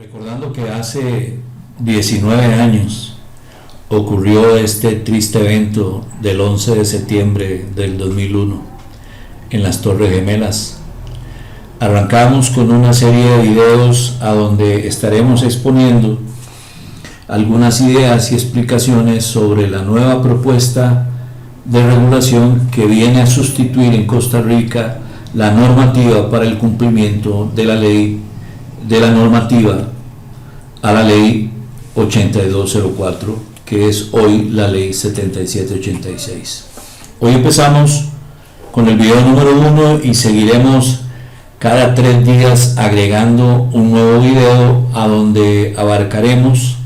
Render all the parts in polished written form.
Recordando que hace 19 años ocurrió este triste evento del 11 de septiembre del 2001 en las Torres Gemelas, arrancamos con una serie de videos a donde estaremos exponiendo algunas ideas y explicaciones sobre la nueva propuesta de regulación que viene a sustituir en Costa Rica la normativa para el cumplimiento de la ley de la normativa a la ley 8204, que es hoy la ley 7786. Hoy empezamos con el video número 1 y seguiremos cada 3 días agregando un nuevo video a donde abarcaremos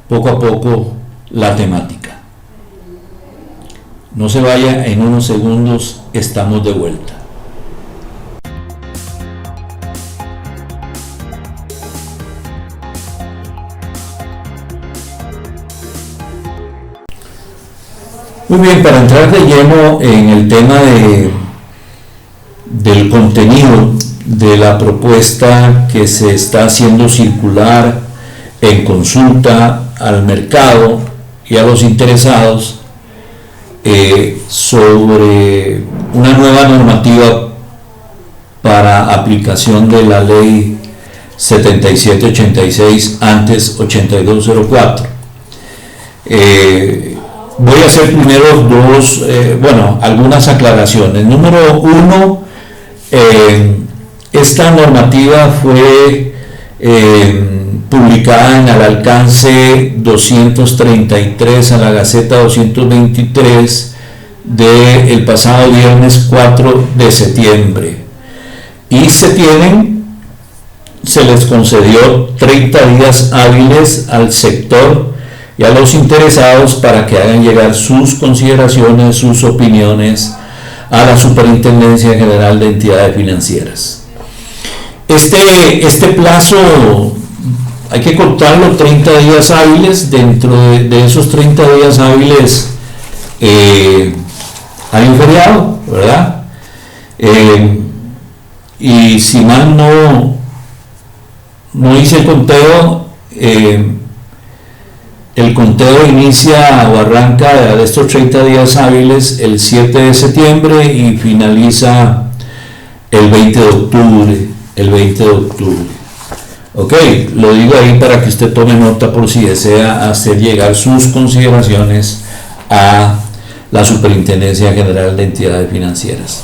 poco a poco la temática. No se vaya, en unos segundos estamos de vuelta. Muy bien, para entrar de lleno en el tema del contenido de la propuesta que se está haciendo circular en consulta al mercado y a los interesados sobre una nueva normativa para aplicación de la ley 7786, antes 8204. Voy a hacer primero algunas aclaraciones. Número 1, esta normativa fue publicada en el alcance 233 a la Gaceta 223 del pasado viernes 4 de septiembre y se les concedió 30 días hábiles al sector y a los interesados para que hagan llegar sus consideraciones, sus opiniones a la Superintendencia General de Entidades Financieras. Este plazo hay que contarlo 30 días hábiles. Dentro de esos 30 días hábiles hay un feriado, ¿verdad? Y si mal no hice el conteo, el conteo inicia o arranca de estos 30 días hábiles el 7 de septiembre y finaliza el 20 de octubre. Ok, lo digo ahí para que usted tome nota por si desea hacer llegar sus consideraciones a la Superintendencia General de Entidades Financieras.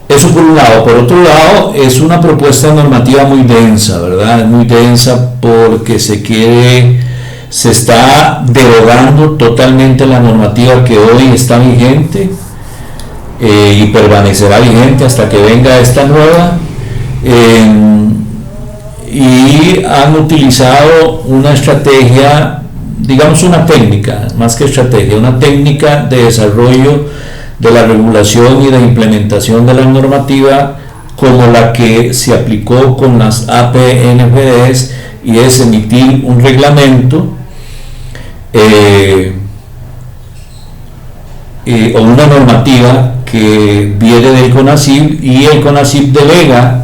Eso por un lado. Por otro lado, es una propuesta normativa muy densa, ¿verdad? Muy densa porque se está derogando totalmente la normativa que hoy está vigente y permanecerá vigente hasta que venga esta nueva. Y han utilizado una estrategia, digamos una técnica, más que estrategia, una técnica de desarrollo de la regulación y de implementación de la normativa como la que se aplicó con las APNFDs, y es emitir un reglamento o una normativa que viene del CONACYT, y el CONACYT delega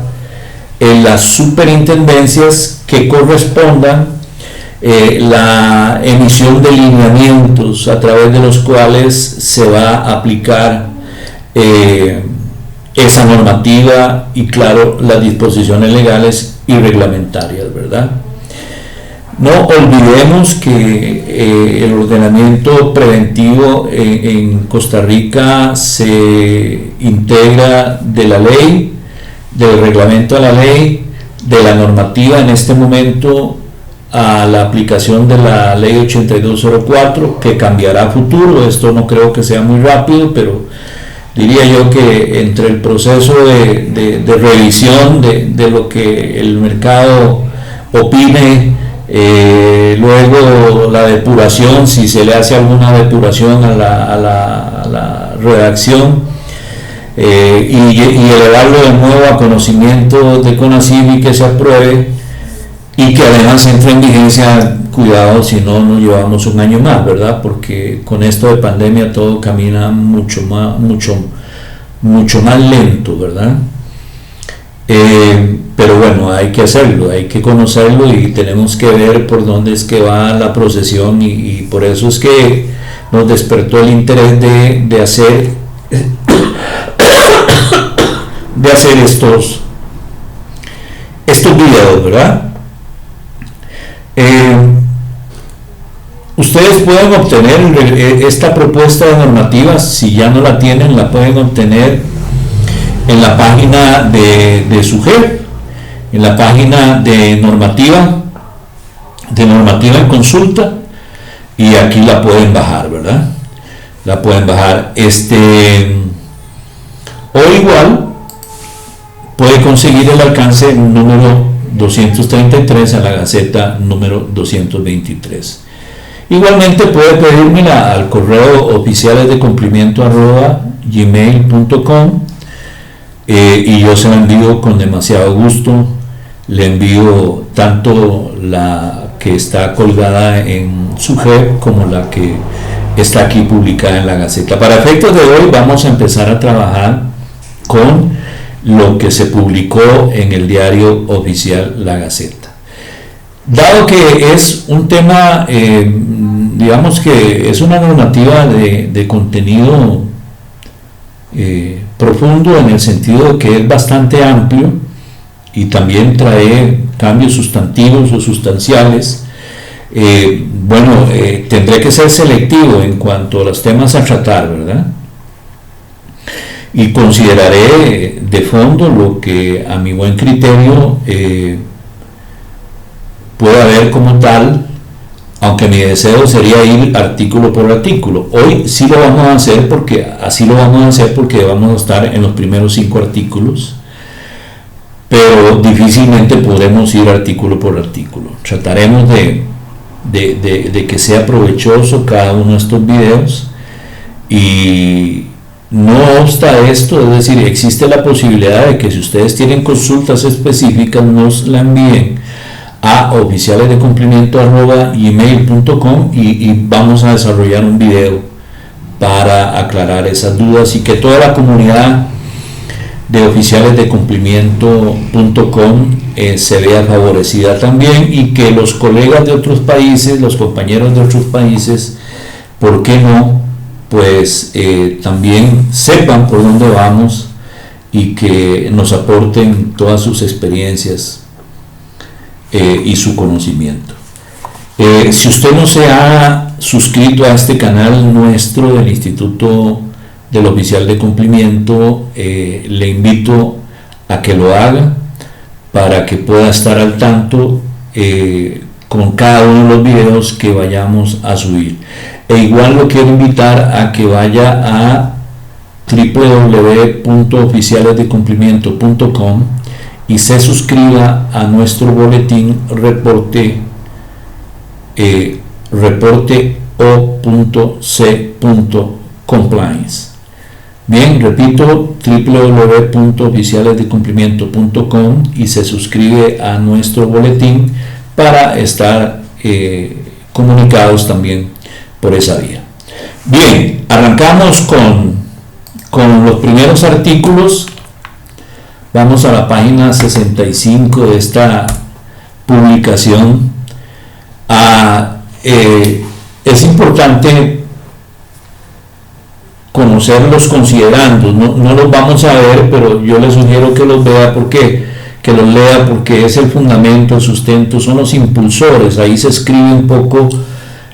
en las superintendencias que correspondan la emisión de lineamientos a través de los cuales se va a aplicar esa normativa y, claro, las disposiciones legales y reglamentarias, ¿verdad? No olvidemos que el ordenamiento preventivo en Costa Rica se integra de la ley, del reglamento a la ley, de la normativa en este momento a la aplicación de la ley 8204, que cambiará a futuro. Esto no creo que sea muy rápido, pero diría yo que entre el proceso de revisión de lo que el mercado opine, luego la depuración, si se le hace alguna depuración a la redacción, y elevarlo de nuevo a conocimiento de CONACYT y que se apruebe y que además entre en vigencia. Cuidado si no nos llevamos un año más, ¿verdad? Porque con esto de pandemia todo camina mucho más lento, ¿verdad? Pero bueno, hay que hacerlo, hay que conocerlo y tenemos que ver por dónde es que va la procesión y por eso es que nos despertó el interés de hacer estos videos, ¿verdad? Ustedes pueden obtener esta propuesta de normativa, si ya no la tienen, la pueden obtener en la página de SUGEP, en la página de normativa en consulta, y aquí la pueden bajar, ¿verdad? La pueden bajar. O igual puede conseguir el alcance número 233 a la Gaceta número 223. Igualmente puede pedírmela al correo oficialesdecumplimiento@gmail.com y yo se la envío con demasiado gusto. Le envío tanto la que está colgada en SUGEP como la que está aquí publicada en la Gaceta. Para efectos de hoy vamos a empezar a trabajar con lo que se publicó en el diario oficial La Gaceta. Dado que es un tema, digamos que es una normativa de contenido profundo, en el sentido de que es bastante amplio y también trae cambios sustantivos o sustanciales, tendré que ser selectivo en cuanto a los temas a tratar, ¿verdad? Y consideraré de fondo lo que a mi buen criterio pueda haber como tal, aunque mi deseo sería ir artículo por artículo. Hoy sí lo vamos a hacer porque vamos a estar en los primeros 5 artículos, pero difícilmente podremos ir artículo por artículo. Trataremos de que sea provechoso cada uno de estos videos, y no obsta esto, es decir, existe la posibilidad de que si ustedes tienen consultas específicas nos la envíen a oficialesdecumplimiento@gmail.com y vamos a desarrollar un video para aclarar esas dudas y que toda la comunidad de oficialesdecumplimiento.com se vea favorecida también, y que los colegas de otros países, los compañeros de otros países, ¿por qué no?, pues también sepan por dónde vamos y que nos aporten todas sus experiencias y su conocimiento. Si usted no se ha suscrito a este canal nuestro del Instituto del Oficial de Cumplimiento, le invito a que lo haga para que pueda estar al tanto con cada uno de los videos que vayamos a subir. E igual lo quiero invitar a que vaya a www.oficialesdecumplimiento.com y se suscriba a nuestro boletín reporte o.c.compliance. Bien, repito, www.oficialesdecumplimiento.com y se suscribe a nuestro boletín para estar comunicados también por esa vía. Bien, arrancamos con los primeros artículos. Vamos a la página 65 de esta publicación. Es importante conocer los considerandos, no los vamos a ver, pero yo les sugiero que los vea, porque es el fundamento, el sustento, son los impulsores. Ahí se escribe un poco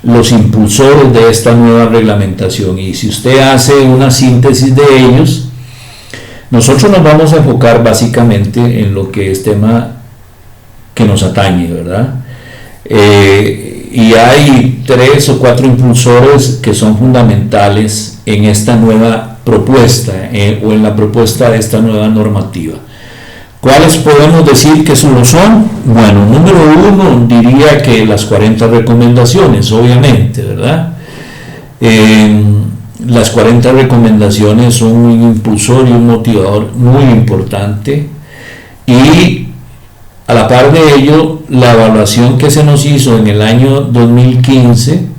los impulsores de esta nueva reglamentación, y si usted hace una síntesis de ellos, nosotros nos vamos a enfocar básicamente en lo que es tema que nos atañe, ¿verdad? Y hay 3 o 4 impulsores que son fundamentales en esta nueva propuesta o en la propuesta de esta nueva normativa. ¿Cuáles podemos decir que lo son? Bueno, número 1 diría que las 40 recomendaciones, obviamente, ¿verdad? Las 40 recomendaciones son un impulsor y un motivador muy importante, y a la par de ello, la evaluación que se nos hizo en el año 2015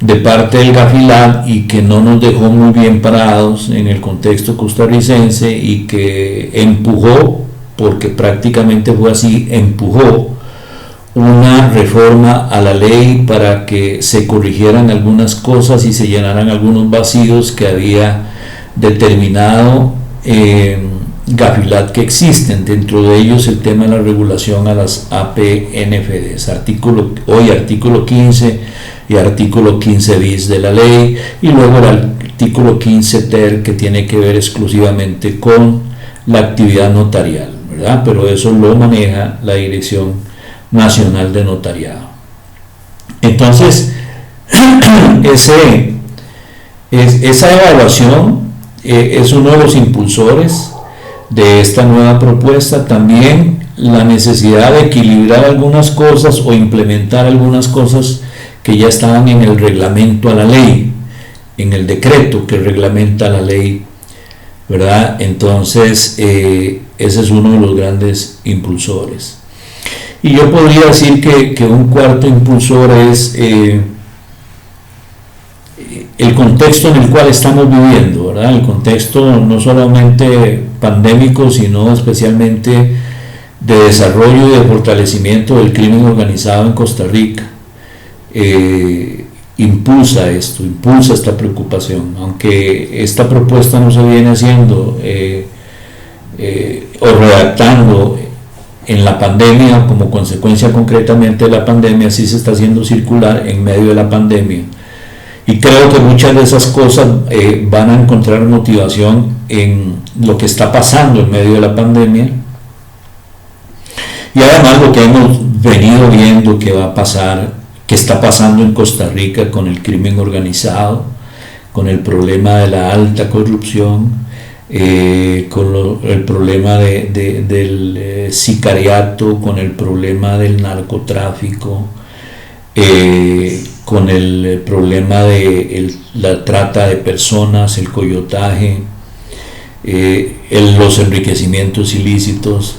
de parte del Gafilat, y que no nos dejó muy bien parados en el contexto costarricense y que empujó porque prácticamente fue así, empujó una reforma a la ley para que se corrigieran algunas cosas y se llenaran algunos vacíos que había determinado Gafilat que existen, dentro de ellos el tema de la regulación a las APNFDs, hoy artículo 15 y artículo 15 bis de la ley, y luego el artículo 15 ter, que tiene que ver exclusivamente con la actividad notarial, ¿verdad? Pero eso lo maneja la Dirección Nacional de Notariado. Entonces, esa evaluación es uno de los impulsores de esta nueva propuesta. También la necesidad de equilibrar algunas cosas o implementar algunas cosas que ya estaban en el reglamento a la ley, en el decreto que reglamenta la ley, ¿verdad? Entonces, ese es uno de los grandes impulsores. Y yo podría decir que un cuarto impulsor es el contexto en el cual estamos viviendo, ¿verdad? El contexto no solamente pandémico, sino especialmente de desarrollo y de fortalecimiento del crimen organizado en Costa Rica. Impulsa esta preocupación, aunque esta propuesta no se viene haciendo o redactando en la pandemia, como consecuencia concretamente de la pandemia, sí se está haciendo circular en medio de la pandemia. Y creo que muchas de esas cosas van a encontrar motivación en lo que está pasando en medio de la pandemia. Y además lo que hemos venido viendo que va a pasar, que está pasando en Costa Rica con el crimen organizado, con el problema de la alta corrupción, con el problema del sicariato, con el problema del narcotráfico, con el problema de la trata de personas, el coyotaje, los enriquecimientos ilícitos,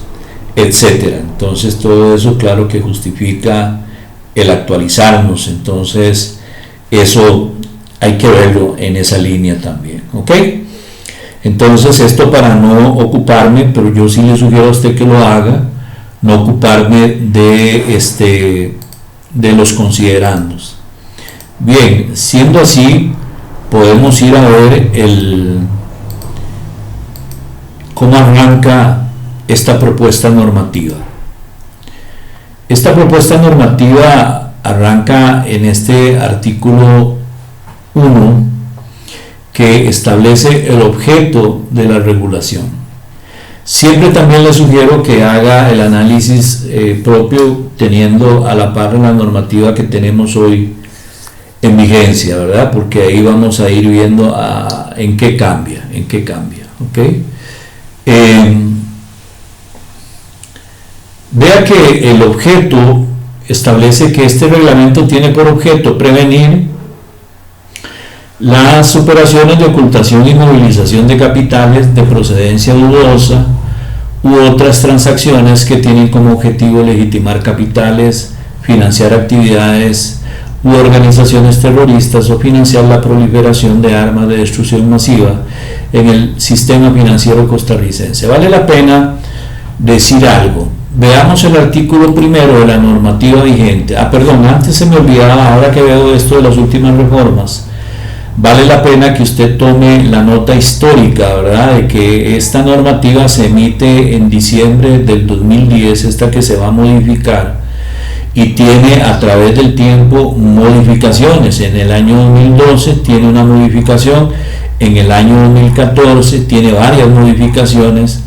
etcétera. Entonces todo eso claro que justifica el actualizarnos. Entonces eso hay que verlo en esa línea también, ¿ok? Entonces esto para no ocuparme, pero yo sí le sugiero a usted que lo haga, no ocuparme de los considerandos. Bien, siendo así, podemos ir a ver cómo arranca esta propuesta normativa. Esta propuesta normativa arranca en este artículo 1, que establece el objeto de la regulación. Siempre también le sugiero que haga el análisis propio, teniendo a la par la normativa que tenemos hoy en vigencia, ¿verdad? Porque ahí vamos a ir viendo en qué cambia, ¿ok? Vea que el objeto establece que este reglamento tiene por objeto prevenir las operaciones de ocultación y movilización de capitales de procedencia dudosa u otras transacciones que tienen como objetivo legitimar capitales, financiar actividades u organizaciones terroristas o financiar la proliferación de armas de destrucción masiva en el sistema financiero costarricense. Vale la pena decir algo. Veamos el artículo primero de la normativa vigente. Antes se me olvidaba, ahora que veo esto de las últimas reformas, vale la pena que usted tome la nota histórica, ¿verdad?, de que esta normativa se emite en diciembre del 2010, esta que se va a modificar, y tiene a través del tiempo modificaciones. En el año 2012 tiene una modificación, en el año 2014 tiene varias modificaciones,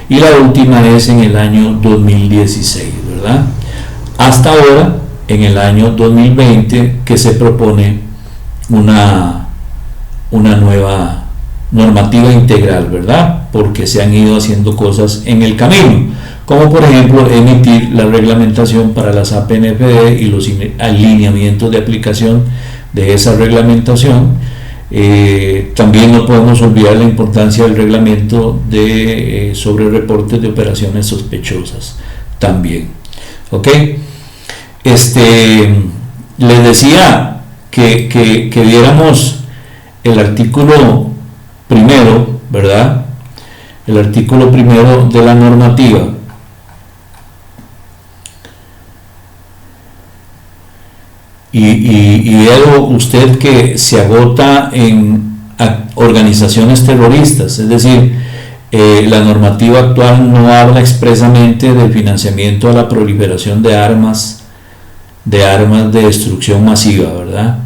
y la última es en el año 2016, ¿verdad? Hasta ahora, en el año 2020, que se propone una nueva normativa integral, ¿verdad? Porque se han ido haciendo cosas en el camino, como por ejemplo emitir la reglamentación para las APNFD y los alineamientos de aplicación de esa reglamentación. También no podemos olvidar la importancia del reglamento sobre reportes de operaciones sospechosas también, ¿ok? Les decía que viéramos el artículo primero, ¿verdad? El artículo primero de la normativa. y vea usted que se agota en organizaciones terroristas, es decir, la normativa actual no habla expresamente del financiamiento a la proliferación de armas de destrucción masiva, ¿verdad?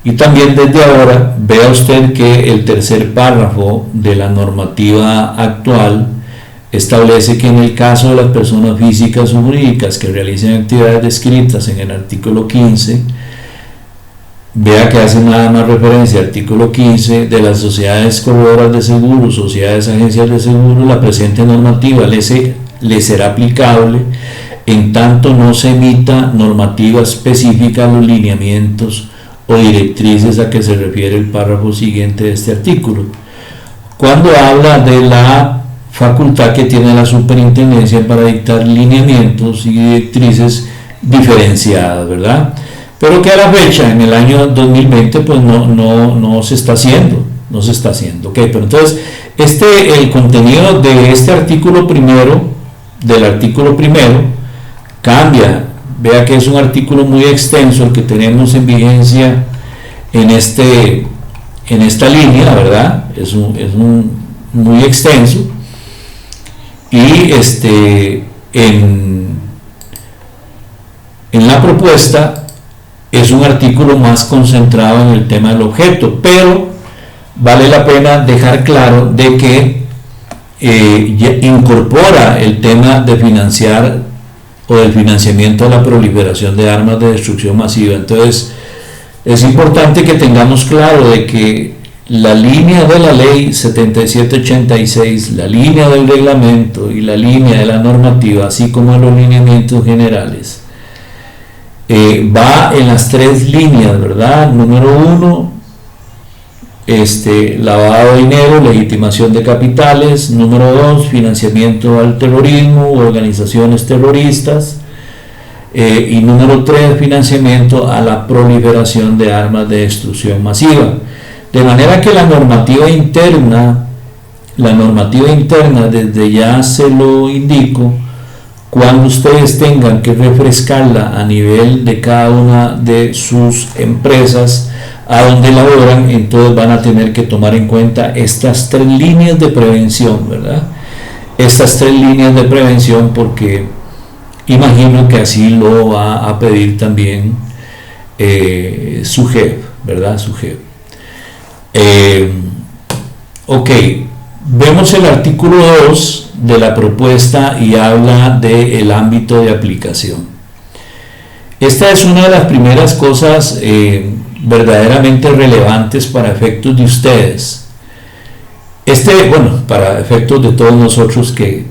Y también desde ahora vea usted que el tercer párrafo de la normativa actual establece que en el caso de las personas físicas o jurídicas que realicen actividades descritas en el artículo 15, vea que hace nada más referencia al artículo 15 de las sociedades corredoras de seguros, sociedades agencias de seguros, la presente normativa le será aplicable en tanto no se emita normativa específica a los lineamientos o directrices a que se refiere el párrafo siguiente de este artículo. Cuando habla de la facultad que tiene la superintendencia para dictar lineamientos y directrices diferenciadas, ¿verdad? Pero que a la fecha, en el año 2020, pues no se está haciendo, ¿ok? Pero entonces, el contenido de este artículo primero, cambia. Vea que es un artículo muy extenso el que tenemos en vigencia en esta línea, ¿verdad? Es muy extenso, y en la propuesta es un artículo más concentrado en el tema del objeto, pero vale la pena dejar claro de que incorpora el tema de financiar o del financiamiento a la proliferación de armas de destrucción masiva. Entonces es importante que tengamos claro de que la línea de la ley 7786, la línea del reglamento y la línea de la normativa, así como los lineamientos generales, va en las tres líneas, ¿verdad? Número 1, lavado de dinero, legitimación de capitales. Número 2, financiamiento al terrorismo u organizaciones terroristas. Y número 3, financiamiento a la proliferación de armas de destrucción masiva. De manera que la normativa interna, desde ya se lo indico, cuando ustedes tengan que refrescarla a nivel de cada una de sus empresas a donde laboran, entonces van a tener que tomar en cuenta estas tres líneas de prevención, ¿verdad? Estas tres líneas de prevención, porque imagino que así lo va a pedir también su jefe, ¿verdad? Su jefe. Ok, vemos el artículo 2 de la propuesta y habla del ámbito de aplicación. Esta es una de las primeras cosas verdaderamente relevantes para efectos de ustedes. Para efectos de todos nosotros que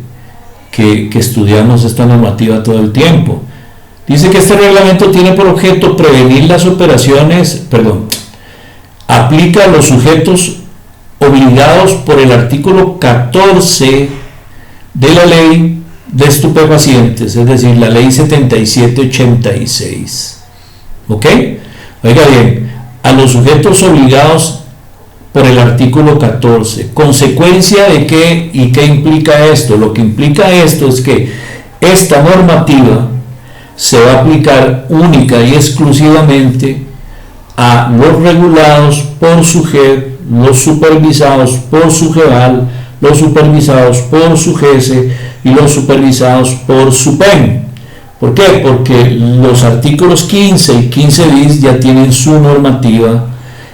estudiamos esta normativa todo el tiempo. Dice que este reglamento tiene por objeto prevenir las aplica a los sujetos obligados por el artículo 14 de la ley de estupefacientes, es decir, la ley 7786. ¿Ok? Oiga bien, a los sujetos obligados por el artículo 14. ¿Consecuencia de qué y qué implica esto? Lo que implica esto es que esta normativa se va a aplicar única y exclusivamente a los regulados por su JEP, los supervisados por su JEVAL, los supervisados por su GESE y los supervisados por su PEN. ¿Por qué? Porque los artículos 15 y 15 bis ya tienen su normativa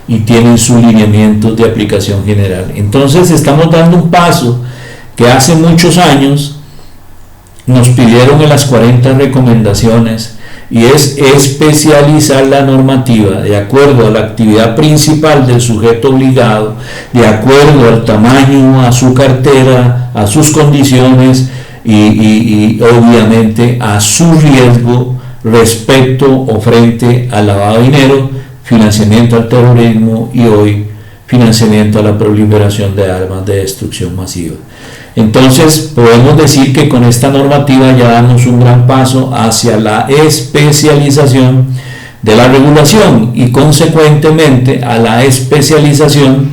y tienen sus lineamientos de aplicación general. Entonces estamos dando un paso que hace muchos años nos pidieron en las 40 recomendaciones, y es especializar la normativa de acuerdo a la actividad principal del sujeto obligado, de acuerdo al tamaño, a su cartera, a sus condiciones y obviamente a su riesgo respecto o frente al lavado de dinero, financiamiento al terrorismo y hoy financiamiento a la proliferación de armas de destrucción masiva. Entonces podemos decir que con esta normativa ya damos un gran paso hacia la especialización de la regulación y consecuentemente a la especialización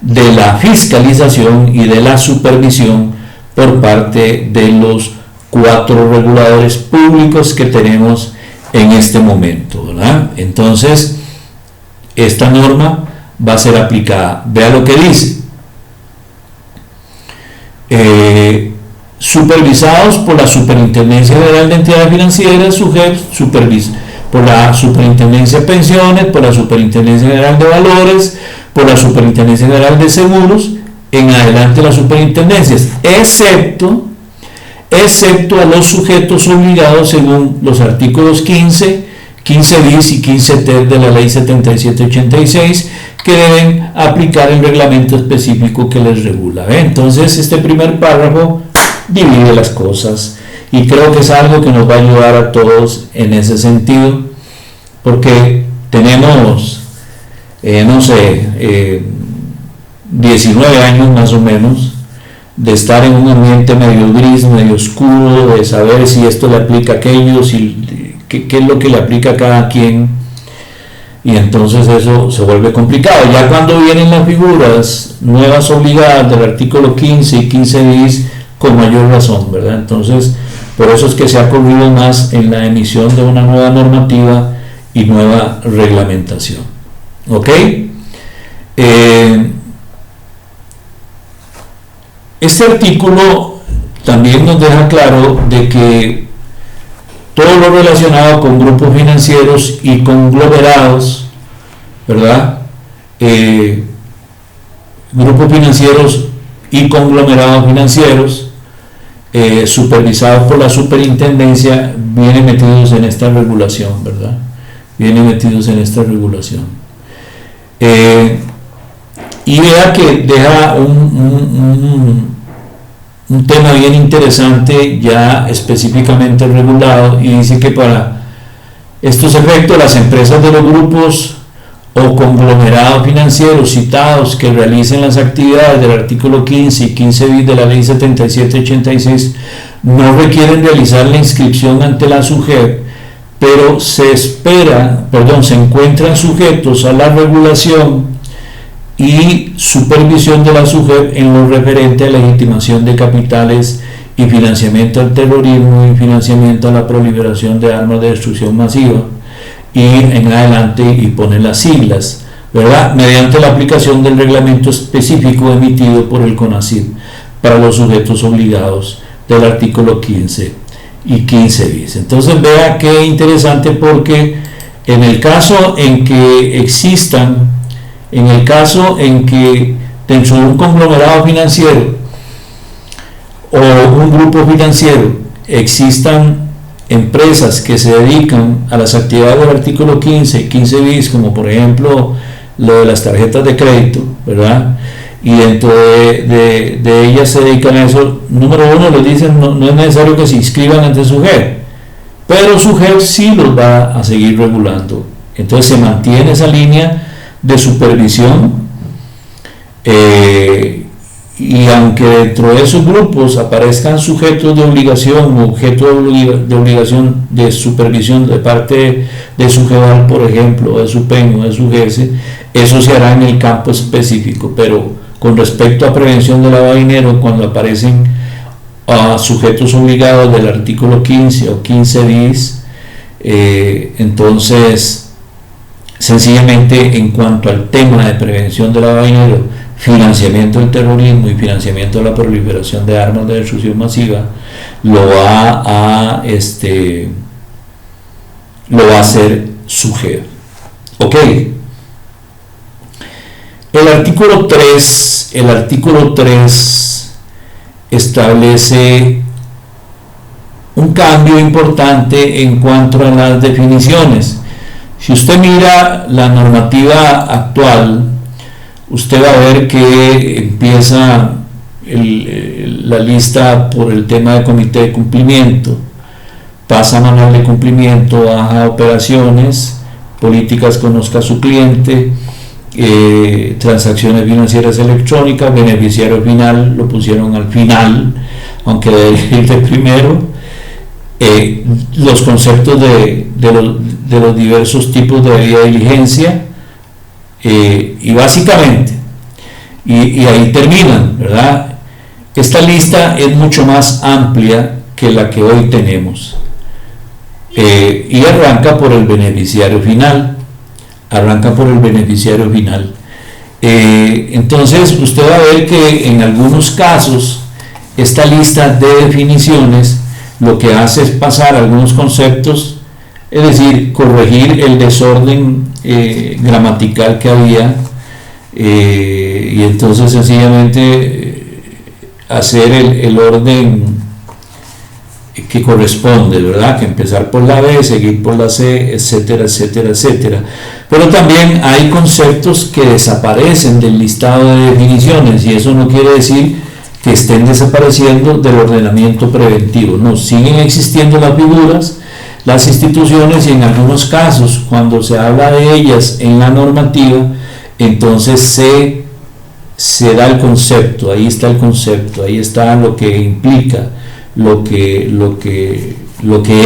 de la fiscalización y de la supervisión por parte de los 4 reguladores públicos que tenemos en este momento, ¿verdad? Entonces, esta norma va a ser aplicada. Vea lo que dice. Supervisados por la Superintendencia General de Entidades Financieras, por la Superintendencia de Pensiones, por la Superintendencia General de Valores, por la Superintendencia General de Seguros, en adelante las superintendencias, excepto a los sujetos obligados según los artículos 15 bis y 15 ter de la Ley 7786, que deben aplicar el reglamento específico que les regula. Entonces, este primer párrafo divide las cosas y creo que es algo que nos va a ayudar a todos en ese sentido, porque tenemos, 19 años más o menos de estar en un ambiente medio gris, medio oscuro, de saber si esto le aplica a aquello, qué es lo que le aplica a cada quien, y entonces eso se vuelve complicado. Ya cuando vienen las figuras nuevas obligadas del artículo 15 y 15 bis, con mayor razón, ¿verdad? Entonces, por eso es que se ha corrido más en la emisión de una nueva normativa y nueva reglamentación. ¿Ok? Este artículo también nos deja claro de que todo lo relacionado con grupos financieros y conglomerados, ¿verdad? Grupos financieros y conglomerados financieros supervisados por la superintendencia vienen metidos en esta regulación, ¿verdad? Vienen metidos en esta regulación. Y vea que deja un tema bien interesante ya específicamente regulado, y dice que para estos efectos las empresas de los grupos o conglomerados financieros citados que realicen las actividades del artículo 15 y 15 bis de la Ley 7786 no requieren realizar la inscripción ante la SUGEP, pero se encuentran sujetos a la regulación y supervisión de la SUGEP en lo referente a legitimación de capitales y financiamiento al terrorismo y financiamiento a la proliferación de armas de destrucción masiva, y en adelante, y pone las siglas, ¿verdad? Mediante la aplicación del reglamento específico emitido por el CONACYT para los sujetos obligados del artículo 15 y 15 bis. Entonces vea qué interesante, porque en el caso en que dentro de un conglomerado financiero o un grupo financiero existan empresas que se dedican a las actividades del artículo 15 y 15 bis, como por ejemplo lo de las tarjetas de crédito, ¿verdad? Y dentro de ellas se dedican a eso, número uno, les dicen no es necesario que se inscriban ante SUGEP, pero SUGEP sí los va a seguir regulando. Entonces se mantiene esa línea de supervisión, y aunque dentro de esos grupos aparezcan sujetos de obligación o objetos de obligación de supervisión de parte de SUGEVAL, por ejemplo, de SUPEN o de SUGESE, eso se hará en el campo específico. Pero con respecto a prevención de lavado de dinero, cuando aparecen sujetos obligados del artículo 15 o 15 bis, entonces sencillamente en cuanto al tema de prevención de lavado de dinero, financiamiento del terrorismo y financiamiento de la proliferación de armas de destrucción masiva, lo va a hacer SUGEP. Ok. El artículo 3 establece un cambio importante en cuanto a las definiciones. Si usted mira la normativa actual, usted va a ver que empieza la lista por el tema de comité de cumplimiento, pasa a manual de cumplimiento, baja de operaciones, políticas conozca a su cliente, transacciones financieras electrónicas, beneficiario final, lo pusieron al final, aunque debería ir de primero, los conceptos de los diversos tipos de debida diligencia, y básicamente, y ahí terminan, ¿verdad? Esta lista es mucho más amplia que la que hoy tenemos. y arranca por el beneficiario final. Entonces usted va a ver que en algunos casos esta lista de definiciones lo que hace es pasar algunos conceptos, es decir, corregir el desorden gramatical que había, y entonces sencillamente hacer el orden que corresponde, ¿verdad? Que empezar por la B, seguir por la C, etcétera, etcétera, etcétera. Pero también hay conceptos que desaparecen del listado de definiciones, y eso no quiere decir que estén desapareciendo del ordenamiento preventivo. No, siguen existiendo las figuras, las instituciones, y en algunos casos, cuando se habla de ellas en la normativa, entonces se da el concepto, ahí está el concepto, ahí está lo que implica, lo que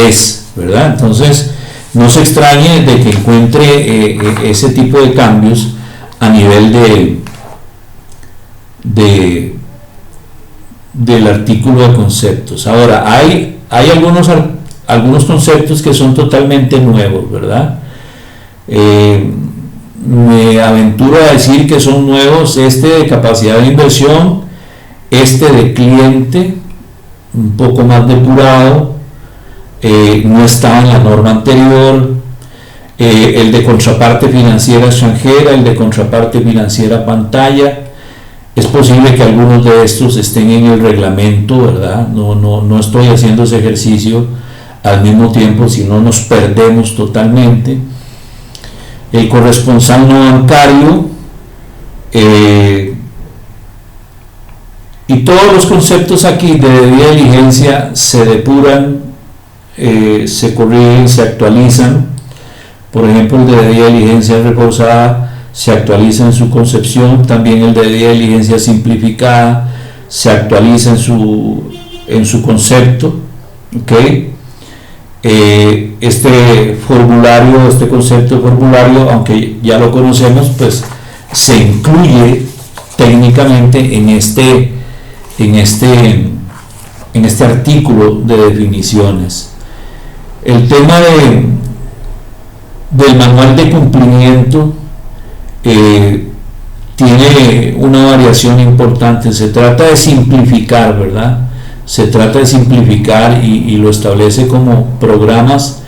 es, ¿verdad? Entonces no se extrañe de que encuentre ese tipo de cambios a nivel del artículo de conceptos. Ahora, hay algunos conceptos que son totalmente nuevos, ¿verdad? Me aventuro a decir que son nuevos: este de capacidad de inversión, este de cliente, un poco más depurado, no estaba en la norma anterior, el de contraparte financiera extranjera, el de contraparte financiera pantalla. Es posible que algunos de estos estén en el reglamento, ¿verdad? No estoy haciendo ese ejercicio al mismo tiempo, si no nos perdemos totalmente. El corresponsal no bancario, y todos los conceptos aquí de debida diligencia se depuran, se corrigen, se actualizan. Por ejemplo, el de debida diligencia reforzada se actualiza en su concepción, también el de debida diligencia simplificada se actualiza en su concepto, ¿ok? Este concepto de formulario, aunque ya lo conocemos, pues se incluye técnicamente en este artículo de definiciones. El tema del manual de cumplimiento tiene una variación importante. Se trata de simplificar, ¿verdad? Se trata de simplificar y lo establece como programas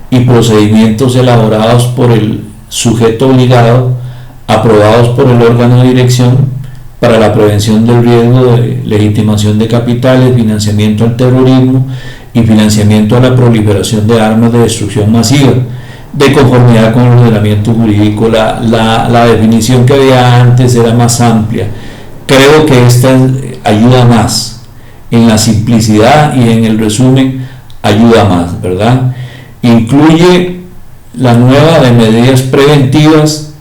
y procedimientos elaborados por el sujeto obligado, aprobados por el órgano de dirección para la prevención del riesgo de legitimación de capitales, financiamiento al terrorismo y financiamiento a la proliferación de armas de destrucción masiva, de conformidad con el ordenamiento jurídico. La definición que había antes era más amplia. Creo que esta ayuda más en la simplicidad, y en el resumen ayuda más, ¿verdad? Incluye la nueva de medidas preventivas,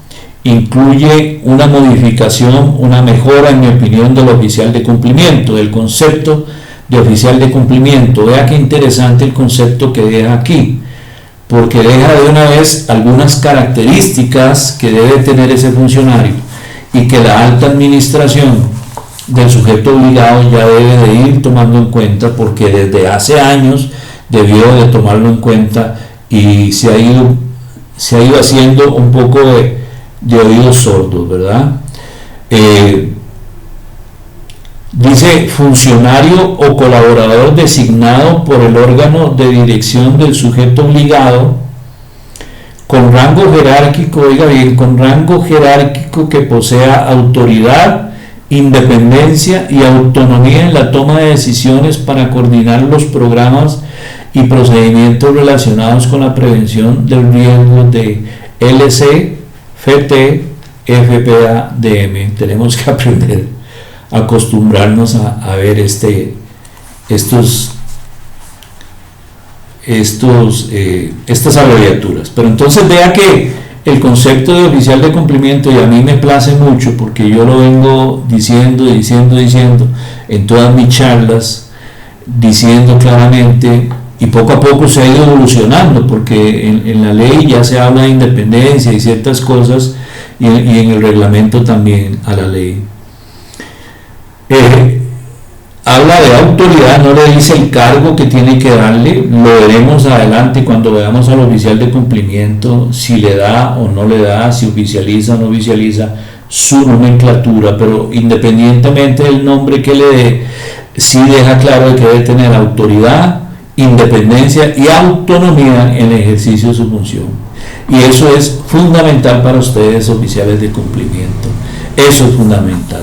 incluye una modificación, una mejora, en mi opinión, del oficial de cumplimiento, del concepto de oficial de cumplimiento. Vea qué interesante el concepto que deja aquí, porque deja de una vez algunas características que debe tener ese funcionario y que la alta administración del sujeto obligado ya debe de ir tomando en cuenta, porque desde hace años debió de tomarlo en cuenta y se ha ido haciendo un poco de oídos sordos, ¿verdad? Dice funcionario o colaborador designado por el órgano de dirección del sujeto obligado con rango jerárquico, oiga bien, con rango jerárquico que posea autoridad, independencia y autonomía en la toma de decisiones para coordinar los programas y procedimientos relacionados con la prevención del riesgo de LC, FT, FPA, DM. Tenemos que aprender a acostumbrarnos a ver estas abreviaturas. Pero entonces vea que el concepto de oficial de cumplimiento, y a mí me place mucho porque yo lo vengo diciendo en todas mis charlas, diciendo claramente, y poco a poco se ha ido evolucionando, porque en la ley ya se habla de independencia y ciertas cosas, y en el reglamento también a la ley. habla de autoridad, no le dice el cargo que tiene que darle, lo veremos adelante cuando veamos al oficial de cumplimiento, si le da o no le da, si oficializa o no oficializa su nomenclatura, pero independientemente del nombre que le dé, sí deja claro que debe tener autoridad, independencia y autonomía en el ejercicio de su función. Y eso es fundamental para ustedes, oficiales de cumplimiento. Eso es fundamental.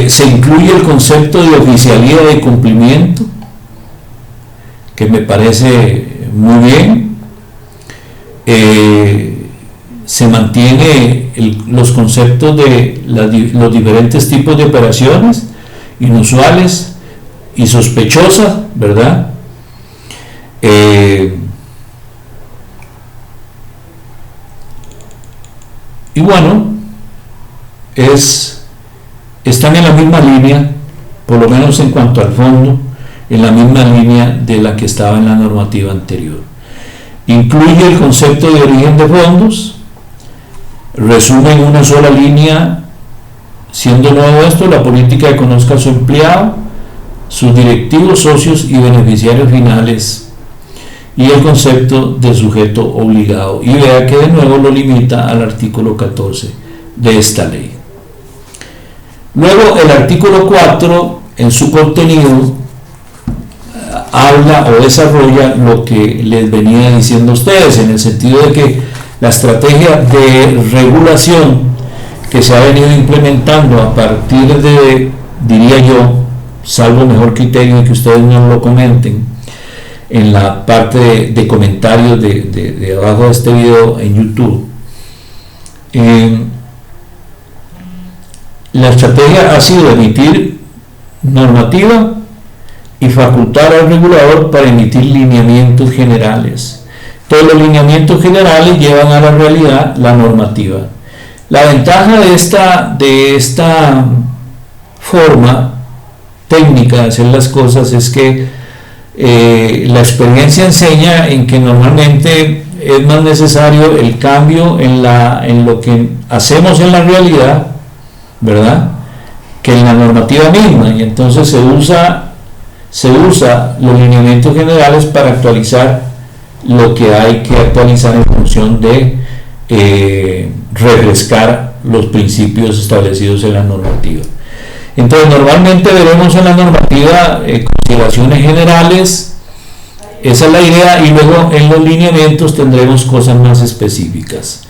Se incluye el concepto de oficialía de cumplimiento, que me parece muy bien. Se mantiene los conceptos de los diferentes tipos de operaciones inusuales y sospechosas, ¿verdad? Y bueno, están en la misma línea, por lo menos en cuanto al fondo, en la misma línea de la que estaba en la normativa anterior. Incluye el concepto de origen de fondos, resume en una sola línea, siendo nuevo esto, la política que conozca a su empleado, sus directivos, socios y beneficiarios finales, y el concepto de sujeto obligado. Y vea que de nuevo lo limita al artículo 14 de esta ley. Luego el artículo 4 en su contenido habla o desarrolla lo que les venía diciendo a ustedes, en el sentido de que la estrategia de regulación que se ha venido implementando a partir de, diría yo, salvo mejor criterio que ustedes no lo comenten en la parte de comentarios de abajo de este video en YouTube, la estrategia ha sido emitir normativa y facultar al regulador para emitir lineamientos generales. Todos los lineamientos generales llevan a la realidad la normativa. La ventaja de esta forma técnica de hacer las cosas es que la experiencia enseña en que normalmente es más necesario el cambio en lo que hacemos en la realidad, ¿verdad?, que en la normativa misma, y entonces se usa los lineamientos generales para actualizar lo que hay que actualizar en función de refrescar los principios establecidos en la normativa. Entonces normalmente veremos en la normativa consideraciones generales, esa es la idea, y luego en los lineamientos tendremos cosas más específicas.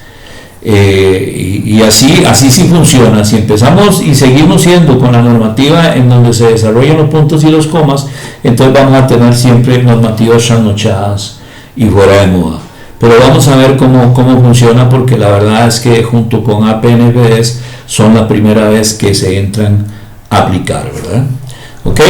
Y así sí funciona. Si empezamos y seguimos siendo con la normativa en donde se desarrollan los puntos y los comas, entonces vamos a tener siempre normativas trasnochadas y fuera de moda. Pero vamos a ver cómo funciona, porque la verdad es que junto con APNFDs son la primera vez que se entran a aplicar, ¿verdad? ¿Ok?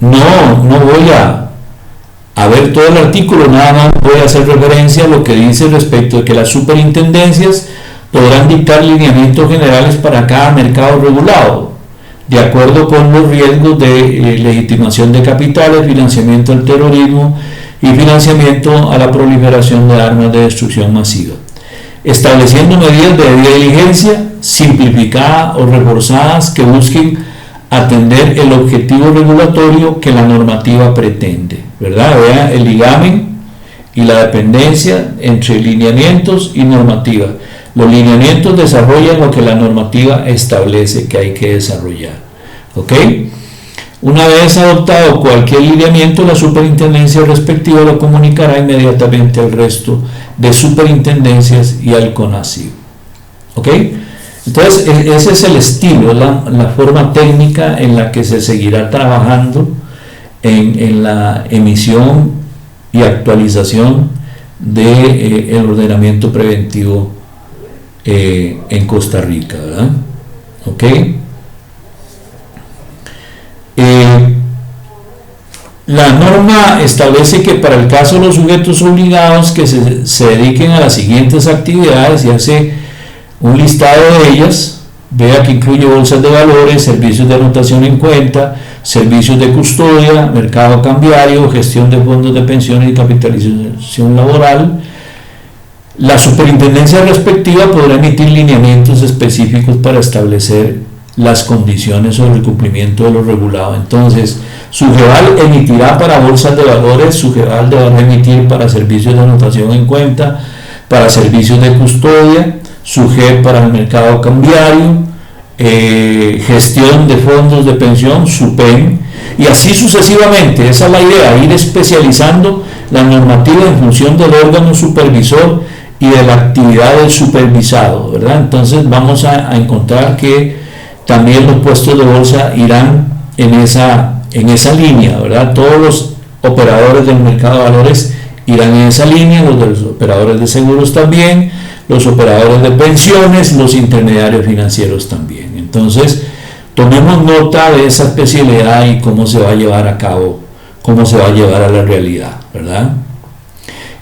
No voy a ver todo el artículo, nada más voy a hacer referencia a lo que dice respecto de que las superintendencias podrán dictar lineamientos generales para cada mercado regulado, de acuerdo con los riesgos de legitimación de capitales, financiamiento al terrorismo y financiamiento a la proliferación de armas de destrucción masiva, estableciendo medidas de debida diligencia, simplificadas o reforzadas que busquen atender el objetivo regulatorio que la normativa pretende, ¿verdad? Vean el ligamen y la dependencia entre lineamientos y normativa. Los lineamientos desarrollan lo que la normativa establece que hay que desarrollar, ¿ok? Una vez adoptado cualquier lineamiento, la superintendencia respectiva lo comunicará inmediatamente al resto de superintendencias y al CONACYT, ¿ok? Entonces ese es el estilo, la forma técnica en la que se seguirá trabajando en la emisión y actualización del ordenamiento preventivo en Costa Rica, ¿verdad? ¿Ok? La norma establece que para el caso de los sujetos obligados que se dediquen a las siguientes actividades, y hace un listado de ellas, vea que incluye bolsas de valores, servicios de anotación en cuenta, servicios de custodia, mercado cambiario, gestión de fondos de pensiones y capitalización laboral. La superintendencia respectiva podrá emitir lineamientos específicos para establecer las condiciones sobre el cumplimiento de lo regulado. Entonces, Sugeval emitirá para bolsas de valores, Sugeval deberá emitir para servicios de anotación en cuenta, para servicios de custodia, Sugep para el mercado cambiario, gestión de fondos de pensión, SUPEN, y así sucesivamente. Esa es la idea, ir especializando la normativa en función del órgano supervisor y de la actividad del supervisado, ¿verdad? Entonces vamos a encontrar que también los puestos de bolsa irán en esa línea, ¿verdad? Todos los operadores del mercado de valores irán en esa línea, los de los operadores de seguros también, los operadores de pensiones, los intermediarios financieros también. Entonces, tomemos nota de esa especialidad y cómo se va a llevar a cabo, cómo se va a llevar a la realidad, ¿verdad?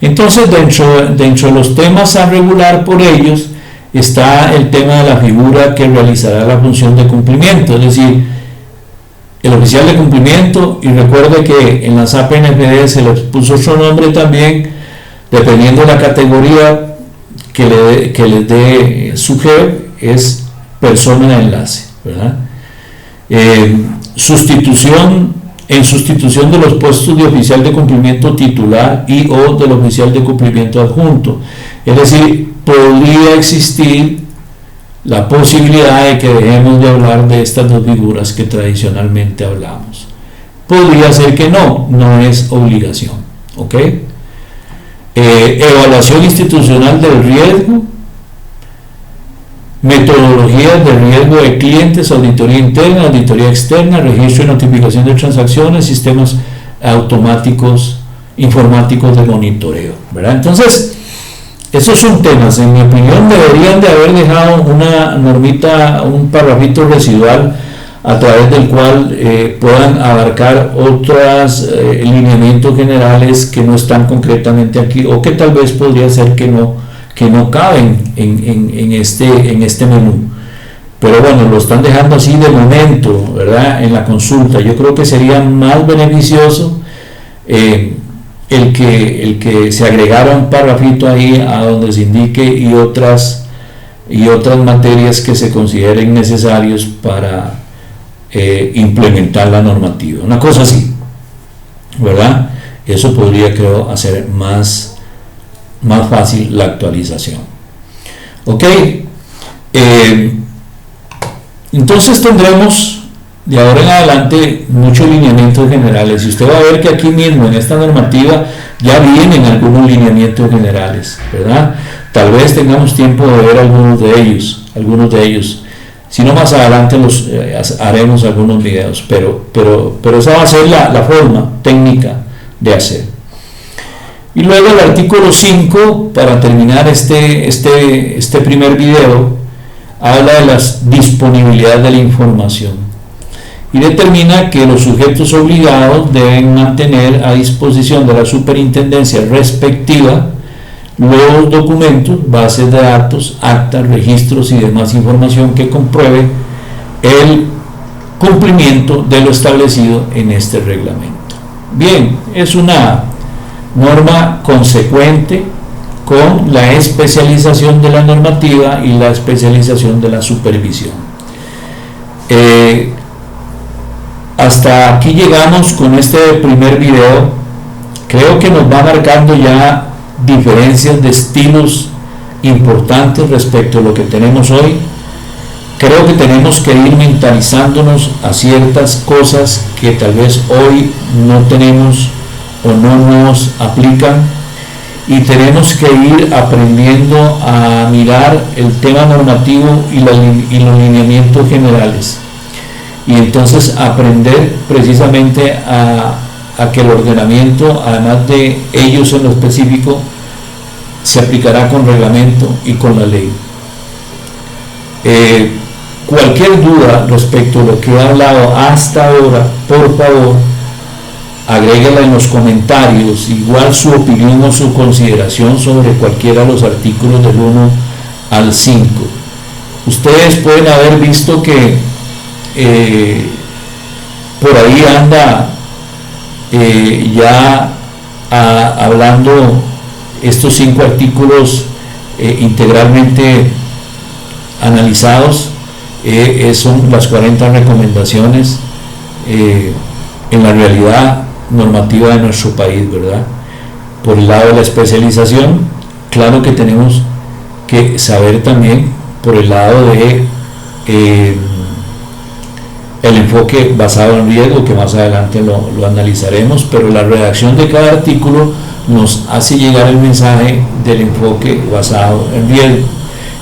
Entonces, dentro de los temas a regular por ellos, está el tema de la figura que realizará la función de cumplimiento, es decir, el oficial de cumplimiento, y recuerde que en la SAP NFD se les puso otro nombre también, dependiendo de la categoría que les dé su jefe, es persona de enlace, ¿verdad? En sustitución de los puestos de oficial de cumplimiento titular y o del oficial de cumplimiento adjunto, es decir, podría existir la posibilidad de que dejemos de hablar de estas dos figuras que tradicionalmente hablamos. Podría ser que no es obligación, ¿ok? Evaluación institucional del riesgo, metodologías de riesgo de clientes, auditoría interna, auditoría externa, registro y notificación de transacciones, sistemas automáticos informáticos de monitoreo, ¿verdad? Entonces, esos son temas, en mi opinión, deberían de haber dejado una normita, un parrafito residual a través del cual puedan abarcar otros lineamientos generales que no están concretamente aquí, o que tal vez podría ser que no caben en este menú. Pero bueno, lo están dejando así de momento, ¿verdad? En la consulta. Yo creo que sería más beneficioso el que se agregara un parrafito ahí a donde se indique y otras materias que se consideren necesarios para implementar la normativa, una cosa así, ¿verdad? Eso podría, creo, hacer más fácil la actualización. Ok, entonces tendremos de ahora en adelante muchos lineamientos generales, y usted va a ver que aquí mismo en esta normativa ya vienen algunos lineamientos generales, ¿verdad? Tal vez tengamos tiempo de ver algunos de ellos, si no, más adelante haremos algunos videos, pero esa va a ser la forma técnica de hacer. Y luego el artículo 5, para terminar este primer video, habla de la disponibilidad de la información y determina que los sujetos obligados deben mantener a disposición de la superintendencia respectiva los documentos, bases de datos, actas, registros y demás información que compruebe el cumplimiento de lo establecido en este reglamento. Bien, es una norma consecuente con la especialización de la normativa y la especialización de la supervisión. Hasta aquí llegamos con este primer video. Creo que nos va marcando ya diferencias de estilos importantes respecto a lo que tenemos hoy. Creo que tenemos que ir mentalizándonos a ciertas cosas que tal vez hoy no tenemos o no nos aplican, y tenemos que ir aprendiendo a mirar el tema normativo y los lineamientos generales, y entonces aprender precisamente a que el ordenamiento, además de ellos en lo específico, se aplicará con reglamento y con la ley. Cualquier duda respecto a lo que he hablado hasta ahora, por favor, agréguela en los comentarios, igual su opinión o su consideración sobre cualquiera de los artículos del 1 al 5. Ustedes pueden haber visto que por ahí anda hablando estos 5 artículos integralmente analizados son las 40 recomendaciones en la realidad normativa de nuestro país, ¿verdad? Por el lado de la especialización, claro que tenemos que saber también por el lado de el enfoque basado en riesgo, que más adelante lo analizaremos, pero la redacción de cada artículo nos hace llegar el mensaje del enfoque basado en riesgo,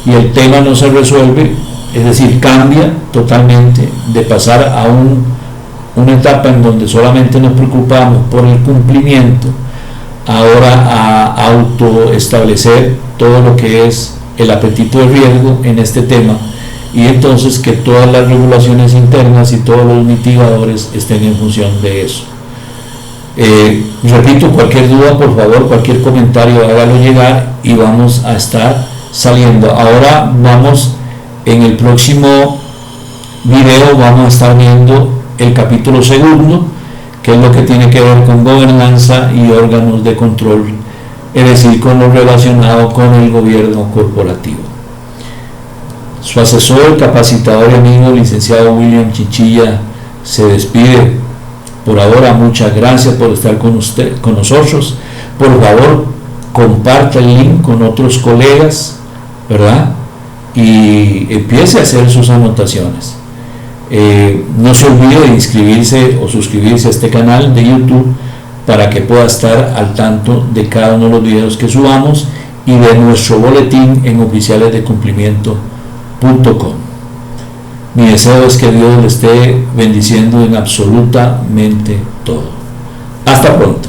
y el tema no se resuelve, es decir, cambia totalmente de pasar a una etapa en donde solamente nos preocupamos por el cumplimiento, ahora a autoestablecer todo lo que es el apetito de riesgo en este tema, y entonces que todas las regulaciones internas y todos los mitigadores estén en función de eso. Repito, cualquier duda, por favor, cualquier comentario, hágalo llegar y vamos a estar saliendo. Ahora vamos, en el próximo video vamos a estar viendo el capítulo segundo, que es lo que tiene que ver con gobernanza y órganos de control, es decir, con lo relacionado con el gobierno corporativo. Su asesor, capacitador y amigo, licenciado William Chinchilla, se despide por ahora. Muchas gracias por estar con nosotros. Por favor, comparta el link con otros colegas, ¿verdad? Y empiece a hacer sus anotaciones. No se olvide de inscribirse o suscribirse a este canal de YouTube para que pueda estar al tanto de cada uno de los videos que subamos y de nuestro boletín en oficialesdecumplimiento.com. Mi deseo es que Dios le esté bendiciendo en absolutamente todo. Hasta pronto.